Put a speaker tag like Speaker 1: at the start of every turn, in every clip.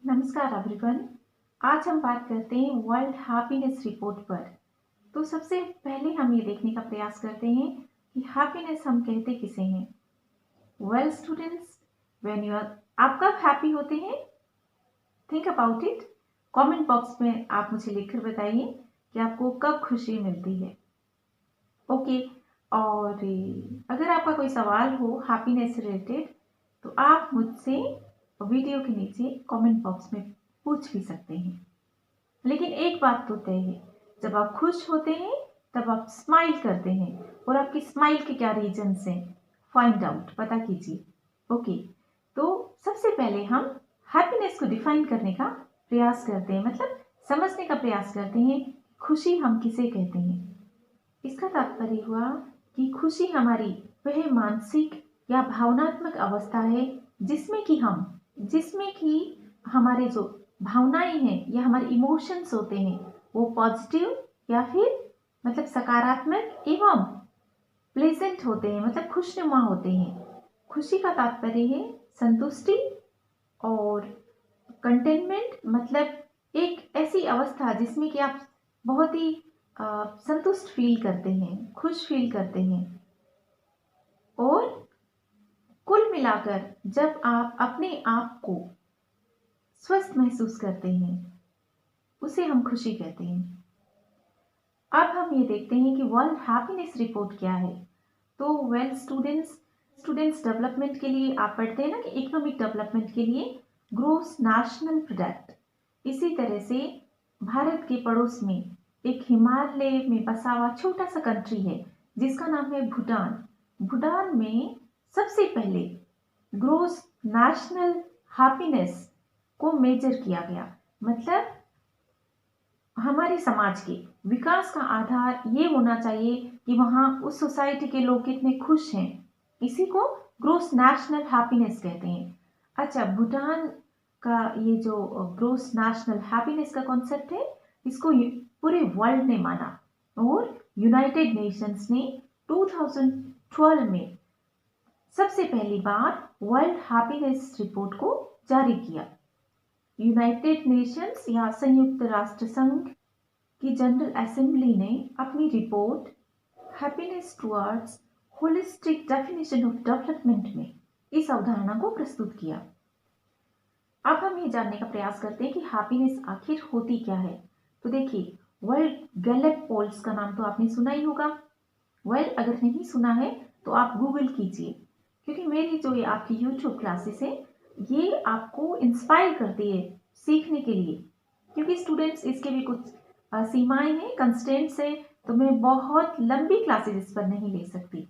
Speaker 1: नमस्कार एवरीवन। आज हम बात करते हैं वर्ल्ड हैप्पीनेस रिपोर्ट पर। तो सबसे पहले हम ये देखने का प्रयास करते हैं कि हैप्पीनेस हम कहते किसे हैं। वेल स्टूडेंट्स, व्हेन यू आप कब हैप्पी होते हैं? Think about it. Comment box में आप मुझे लिखकर बताइए कि आपको कब खुशी मिलती है। ओके, और अगर आपका कोई सवाल हो हैप्पीनेस से रिलेटेड तो आप मुझसे वीडियो के नीचे कमेंट बॉक्स में पूछ भी सकते हैं। लेकिन एक बात तो तय है, जब आप खुश होते हैं तब आप स्माइल करते हैं, और आपकी स्माइल के क्या रीजंस हैं, फाइंड आउट, पता कीजिए। ओके, तो सबसे पहले हम हैप्पीनेस को डिफाइन करने का प्रयास करते हैं, मतलब समझने का प्रयास करते हैं खुशी हम किसे कहते हैं। इसका तात्पर्य हुआ कि खुशी हमारी वह मानसिक या भावनात्मक अवस्था है जिसमें कि हमारे जो भावनाएं हैं या हमारे इमोशंस होते हैं वो पॉजिटिव या फिर मतलब सकारात्मक एवं प्लेजेंट होते हैं, मतलब खुशनुमा होते हैं। खुशी का तात्पर्य है संतुष्टि और कंटेनमेंट, मतलब एक ऐसी अवस्था जिसमें कि आप बहुत ही संतुष्ट फील करते हैं, खुश फील करते हैं। और कुल मिलाकर जब आप अपने आप को स्वस्थ महसूस करते हैं उसे हम खुशी कहते हैं। अब हम ये देखते हैं कि वर्ल्ड हैप्पीनेस रिपोर्ट क्या है। तो वेल स्टूडेंट्स डेवलपमेंट के लिए आप पढ़ते हैं ना कि इकोनॉमिक डेवलपमेंट के लिए ग्रोस नेशनल प्रोडक्ट। इसी तरह से भारत के पड़ोस में एक हिमालय में बसा हुआ छोटा सा कंट्री है जिसका नाम है भूटान। भूटान में सबसे पहले ग्रोस नेशनल हैप्पीनेस को मेजर किया गया, मतलब हमारे समाज के विकास का आधार ये होना चाहिए कि वहाँ उस सोसाइटी के लोग कितने खुश हैं। इसी को ग्रोस नेशनल हैप्पीनेस कहते हैं। अच्छा, भूटान का ये जो ग्रोस नेशनल हैप्पीनेस का कॉन्सेप्ट है, इसको पूरे वर्ल्ड ने माना और यूनाइटेड नेशंस ने 2012 में सबसे पहली बार वर्ल्ड हैप्पीनेस रिपोर्ट को जारी किया। यूनाइटेड नेशंस या संयुक्त राष्ट्र संघ की जनरल असेंबली ने अपनी report happiness towards holistic definition of development में इस अवधारणा को प्रस्तुत किया। अब हम ये जानने का प्रयास करते हैं कि हैप्पीनेस आखिर होती क्या है। तो देखिए, वर्ल्ड गैलेप पोल्स का नाम तो आपने सुना ही होगा। अगर नहीं सुना है तो आप गूगल कीजिए, क्योंकि मेरी जो ये आपकी यूट्यूब क्लासेस है ये आपको इंस्पायर करती है सीखने के लिए, क्योंकि स्टूडेंट्स इसके भी कुछ सीमाएं हैं, कंस्टेंट्स है, तो मैं बहुत लंबी क्लासेस इस पर नहीं ले सकती।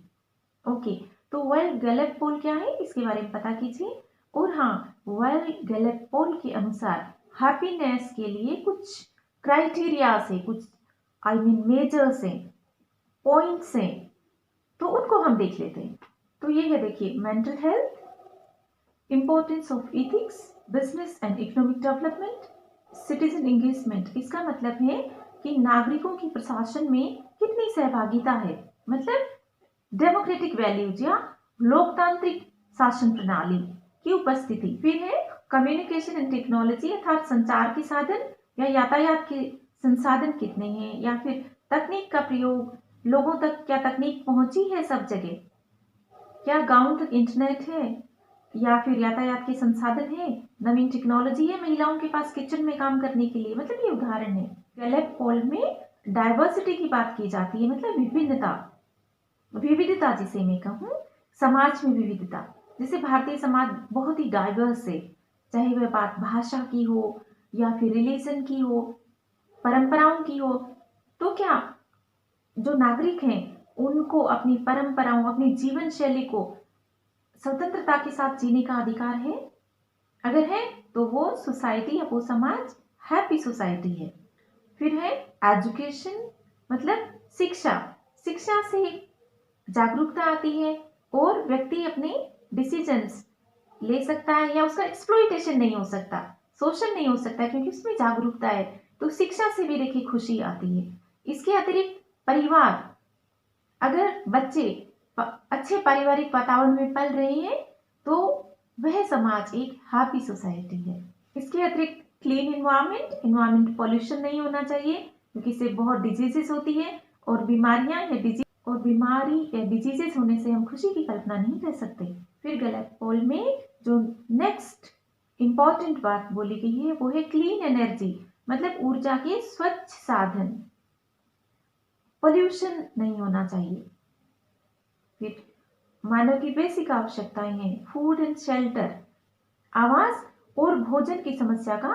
Speaker 1: ओके, तो वर्ल्ड गैलेप पोल क्या है इसके बारे में पता कीजिए। और हाँ, वर्ल्ड गैलेप पोल के अनुसार हैप्पीनेस के लिए कुछ क्राइटेरिया है, कुछ मेजर्स हैं, पॉइंट्स हैं, तो उनको हम देख लेते हैं। तो ये है, देखिए, mental health, importance of ethics, business and economic development, citizen engagement. इसका मतलब है कि नागरिकों की प्रशासन में कितनी सहभागिता है, मतलब डेमोक्रेटिक वैल्यूज या लोकतांत्रिक शासन प्रणाली की उपस्थिति। फिर है कम्युनिकेशन एंड टेक्नोलॉजी, अर्थात संचार के साधन या यातायात के संसाधन कितने हैं, या फिर तकनीक का प्रयोग, लोगों तक क्या तकनीक पहुंची है सब जगह, क्या गांव तक इंटरनेट है, या फिर यातायात के संसाधन है, नवीन टेक्नोलॉजी है महिलाओं के पास किचन में काम करने के लिए। मतलब ये उदाहरण है। गैलेप पोल में डाइवर्सिटी की बात की जाती है, मतलब विविधता जिसे मैं कहूँ, समाज में विविधता। जैसे भारतीय समाज बहुत ही डाइवर्स है, चाहे वह बात भाषा की हो या फिर रिलीजन की हो, परंपराओं की हो। तो क्या जो नागरिक हैं उनको अपनी परंपराओं, अपनी जीवन शैली को स्वतंत्रता के साथ जीने का अधिकार है? अगर है तो वो सोसाइटी या वो समाज हैप्पी सोसाइटी है। फिर है एजुकेशन, मतलब शिक्षा से जागरूकता आती है और व्यक्ति अपने डिसीजंस ले सकता है, या उसका एक्सप्लॉइटेशन नहीं हो सकता, शोषण नहीं हो सकता, क्योंकि उसमें जागरूकता है। तो शिक्षा से भी देखिए खुशी आती है। इसके अतिरिक्त परिवार, अगर बच्चे अच्छे पारिवारिक वातावरण में पल रहे हैं तो वह समाज एक हैप्पी सोसाइटी है। इसके अतिरिक्त फिर एक क्लीन इन्वायरमेंट पॉल्यूशन नहीं होना चाहिए क्योंकि इससे बहुत डिजीजेस होती है और बीमारियां या बीमारी या डिजीजेस होने से हम खुशी की कल्पना नहीं कर सकते। फिर गैलेप पोल में जो नेक्स्ट इंपॉर्टेंट बात बोली गई है वो है क्लीन एनर्जी, मतलब ऊर्जा के स्वच्छ साधन, पोल्यूशन नहीं होना चाहिए। फिर मानव की बेसिक आवश्यकताएं हैं फूड एंड शेल्टर, आवास और भोजन की समस्या का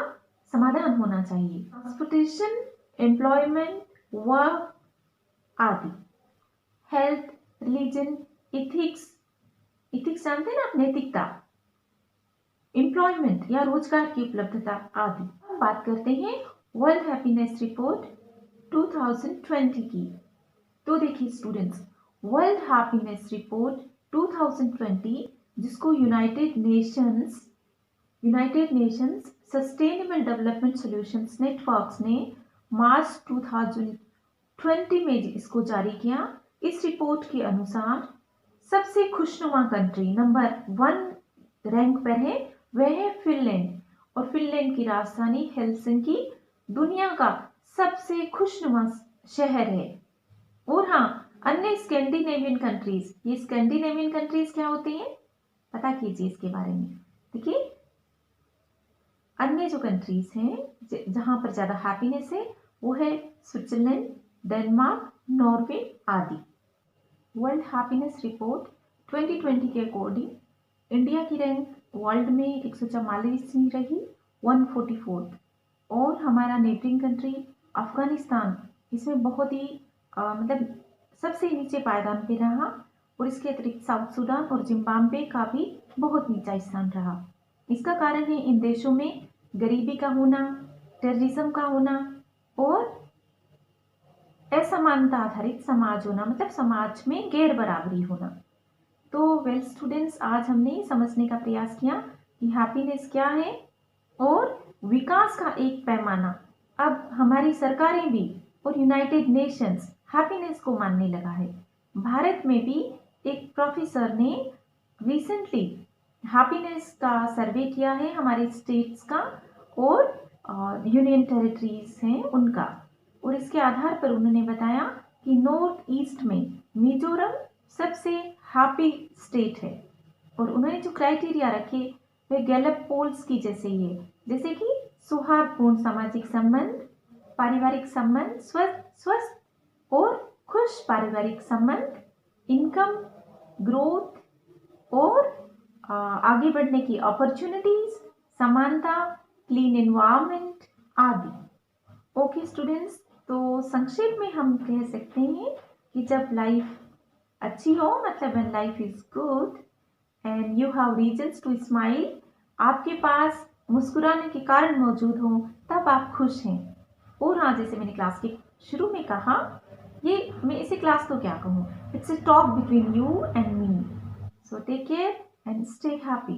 Speaker 1: समाधान होना चाहिए, ट्रांसपोर्टेशन, एम्प्लॉयमेंट, वर्क आदि, हेल्थ, रिलीजन, इथिक्स जानते हैं ना आप, नैतिकता, एम्प्लॉयमेंट या रोजगार की उपलब्धता आदि। हम बात करते हैं वर्ल्ड हैप्पीनेस रिपोर्ट 2020 की। तो देखिए स्टूडेंट्स, वर्ल्ड हैप्पीनेस रिपोर्ट 2020 जिसको United Nations sustainable development solutions networks ने मार्च 2020 में इसको जारी किया। इस रिपोर्ट के अनुसार सबसे खुशनुमा कंट्री नंबर 1 रैंक पर है, वह है फिनलैंड, और फिनलैंड की राजधानी हेलसिंकी दुनिया का सबसे खुशनुमा शहर है। और हाँ, अन्य स्कैंडिनेवियन कंट्रीज, ये स्कैंडिनेवियन कंट्रीज क्या होते हैं पता कीजिए इसके बारे में। देखिए अन्य जो कंट्रीज हैं जहां पर ज्यादा हैप्पीनेस है वो है स्विट्जरलैंड, डेनमार्क, नॉर्वे आदि। वर्ल्ड हैप्पीनेस रिपोर्ट 2020 के अकॉर्डिंग इंडिया की रैंक वर्ल्ड में 144वीं रही, 144, और हमारा नेबरिंग कंट्री अफगानिस्तान इसमें बहुत ही मतलब सबसे नीचे पायदान पे रहा, और इसके अतिरिक्त साउथ सूडान और जिम्बाब्वे का भी बहुत नीचा स्थान रहा। इसका कारण है इन देशों में गरीबी का होना, टेररिज्म का होना और असमानता आधारित समाज होना, मतलब समाज में गैर बराबरी होना। तो वेल स्टूडेंट्स, आज हमने समझने का प्रयास किया कि हैप्पीनेस क्या है और विकास का एक पैमाना। अब हमारी सरकारें भी और यूनाइटेड नेशंस हैप्पीनेस को मानने लगा है। भारत में भी एक प्रोफेसर ने रिसेंटली हैप्पीनेस का सर्वे किया है हमारे स्टेट्स का और यूनियन टेरिटरीज हैं उनका, और इसके आधार पर उन्होंने बताया कि नॉर्थ ईस्ट में मिजोरम सबसे हैप्पी स्टेट है। और उन्होंने जो क्राइटेरिया रखे वे गैलेप पोल्स की जैसे ही है, जैसे कि सौहार्दपूर्ण सामाजिक संबंध, पारिवारिक संबंध, स्वस्थ और खुश पारिवारिक संबंध, इनकम ग्रोथ और आगे बढ़ने की अपॉर्चुनिटीज, समानता, क्लीन एनवायरनमेंट आदि। ओके स्टूडेंट्स, तो संक्षेप में हम कह सकते हैं कि जब लाइफ अच्छी हो, मतलब when life is good and you have reasons to smile, आपके पास मुस्कुराने के कारण मौजूद हो, तब आप खुश हैं। और हाँ, जैसे मैंने क्लास के शुरू में कहा, ये मैं इसे क्लास तो क्या कहूँ, it's a talk between you and me. So take care and stay happy.